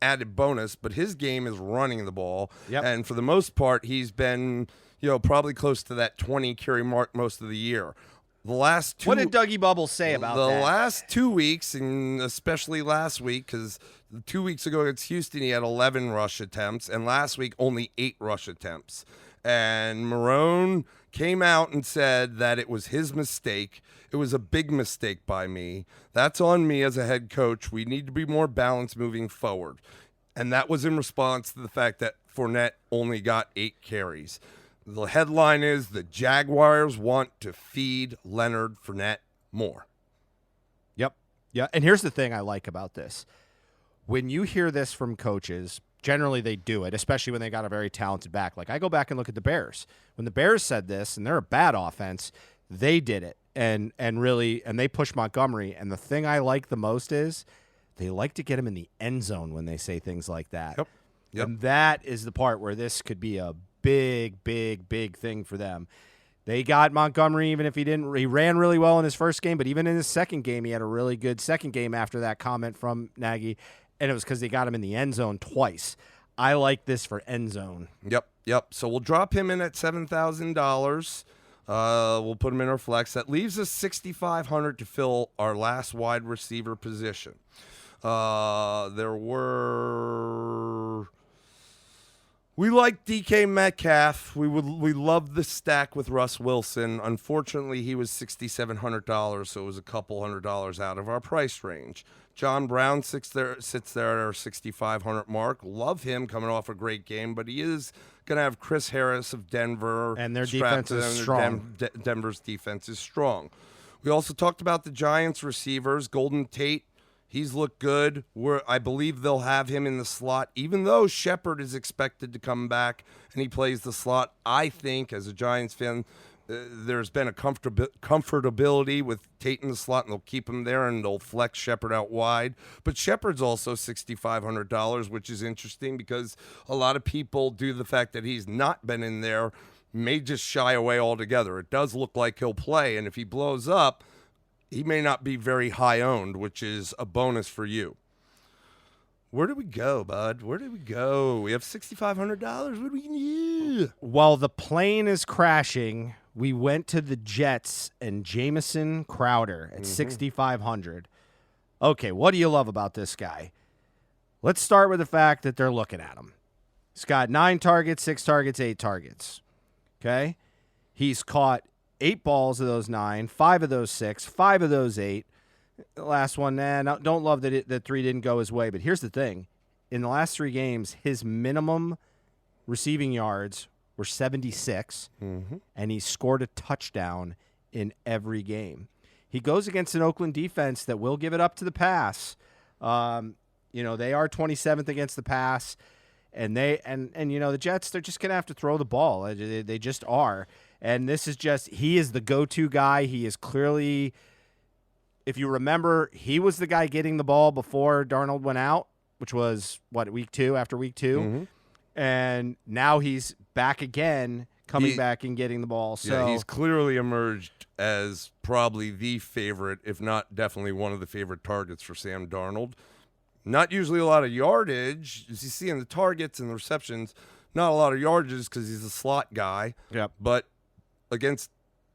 added bonus, but his game is running the ball. Yep. And for the most part, he's been, probably close to that 20 carry mark most of the year. The last 2 What did Dougie Bubbles say about that? The last 2 weeks, and especially last week, because 2 weeks ago against Houston, he had 11 rush attempts, and last week only 8 rush attempts. And Marone came out and said that it was his mistake. It was a big mistake by me. That's on me as a head coach. We need to be more balanced moving forward. And that was in response to the fact that Fournette only got 8 carries. The headline is the Jaguars want to feed Leonard Fournette more. Yep. Yeah. And here's the thing I like about this. When you hear this from coaches, generally they do it, especially when they got a very talented back. Like I go back and look at the Bears. When the Bears said this, and they're a bad offense, they did it and they pushed Montgomery. And the thing I like the most is they like to get him in the end zone when they say things like that. Yep. And that is the part where this could be a big thing for them. They got Montgomery, even if he ran really well in his first game, but even in his second game, he had a really good second game after that comment from Nagy, and it was because they got him in the end zone twice. I like this for end zone. Yep. So we'll drop him in at $7,000. We'll put him in our flex. That leaves us $6,500 to fill our last wide receiver position. We like DK Metcalf. We love the stack with Russ Wilson. Unfortunately, he was $6,700, so it was a couple $100 out of our price range. John Brown sits there at our $6,500 mark. Love him coming off a great game, but he is going to have Chris Harris of Denver. And their defense is strong. Denver's defense is strong. We also talked about the Giants receivers. Golden Tate. He's looked good. I believe they'll have him in the slot, even though Shepard is expected to come back and he plays the slot. I think, as a Giants fan, there's been a comfortability with Tate in the slot, and they'll keep him there, and they'll flex Shepard out wide. But Shepard's also $6,500, which is interesting because a lot of people, due to the fact that he's not been in there, may just shy away altogether. It does look like he'll play, and if he blows up, he may not be very high owned, which is a bonus for you. Where do we go, bud? Where do we go? We have $6,500. What do we do? While the plane is crashing, we went to the Jets and Jamison Crowder at $6,500. Okay, what do you love about this guy? Let's start with the fact that they're looking at him. He's got 9 targets, 6 targets, 8 targets. Okay? He's caught 8 balls of those 9, 5 of those 6, 5 of those 8. The last one, don't love that 3 didn't go his way. But here's the thing. In the last 3 games, his minimum receiving yards were 76, and he scored a touchdown in every game. He goes against an Oakland defense that will give it up to the pass. They are 27th against the pass. And the Jets, they're just going to have to throw the ball. They just are. And this is he is the go-to guy. He is clearly, if you remember, he was the guy getting the ball before Darnold went out, which was, week 2, after week 2. And now he's back again, coming back and getting the ball. So he's clearly emerged as probably the favorite, if not definitely one of the favorite targets for Sam Darnold. Not usually a lot of yardage, as you see in the targets and the receptions, not a lot of yardages because he's a slot guy. Yep. But against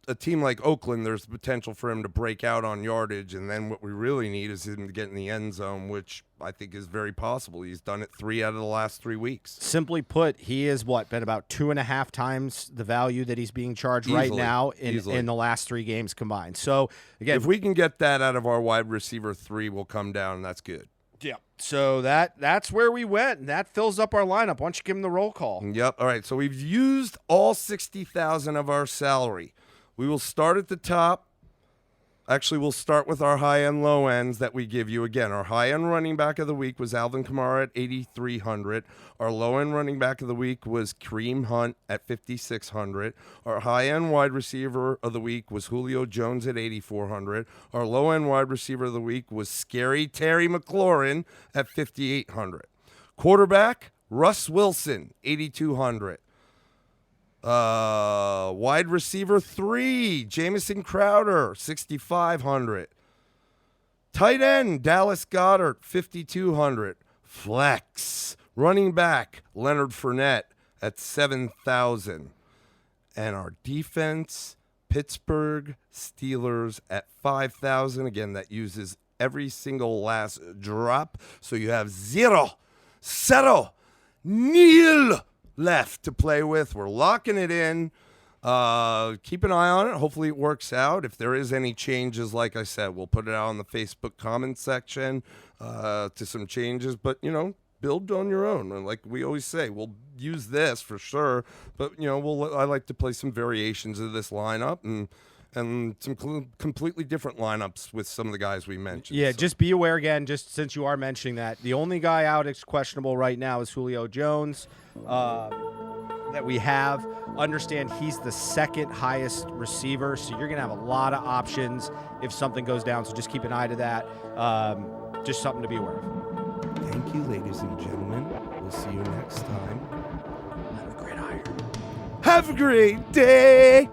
a team like Oakland, there's the potential for him to break out on yardage, and then what we really need is him to get in the end zone, which I think is very possible. He's done it 3 out of the last 3 weeks. Simply put, he is been about 2.5 times the value that he's being charged right now in the last 3 games combined. So, again, if we can get that out of our wide receiver 3, we'll come down, and that's good. Yeah. So that's where we went, and that fills up our lineup. Why don't you give him the roll call? Yep. All right. So we've used all 60,000 of our salary. We will start at the top. Actually, we'll start with our high and low ends that we give you. Again, our high end running back of the week was Alvin Kamara at 8,300. Our low end running back of the week was Kareem Hunt at 5,600. Our high end wide receiver of the week was Julio Jones at 8,400. Our low end wide receiver of the week was Scary Terry McLaurin at 5,800. Quarterback, Russ Wilson, 8,200. Wide receiver 3, Jamison Crowder, 6,500. Tight end, Dallas Goedert, 5,200. Flex, running back, Leonard Fournette at 7,000. And our defense, Pittsburgh Steelers at 5,000. Again, that uses every single last drop. So you have 0, 0, nil left to play with. We're locking it in. Keep an eye on it. Hopefully it works out. If there is any changes, like I said, we'll put it out on the Facebook comment section to some changes. But, build on your own. And like we always say, we'll use this for sure. But, I like to play some variations of this lineup and some completely different lineups with some of the guys we mentioned. Yeah, just be aware again, just since you are mentioning that, the only guy out is questionable right now is Julio Jones that we have. Understand he's the second highest receiver, so you're going to have a lot of options if something goes down, so just keep an eye to that. Just something to be aware of. Thank you, ladies and gentlemen. We'll see you next time. Have a great iron. Have a great day.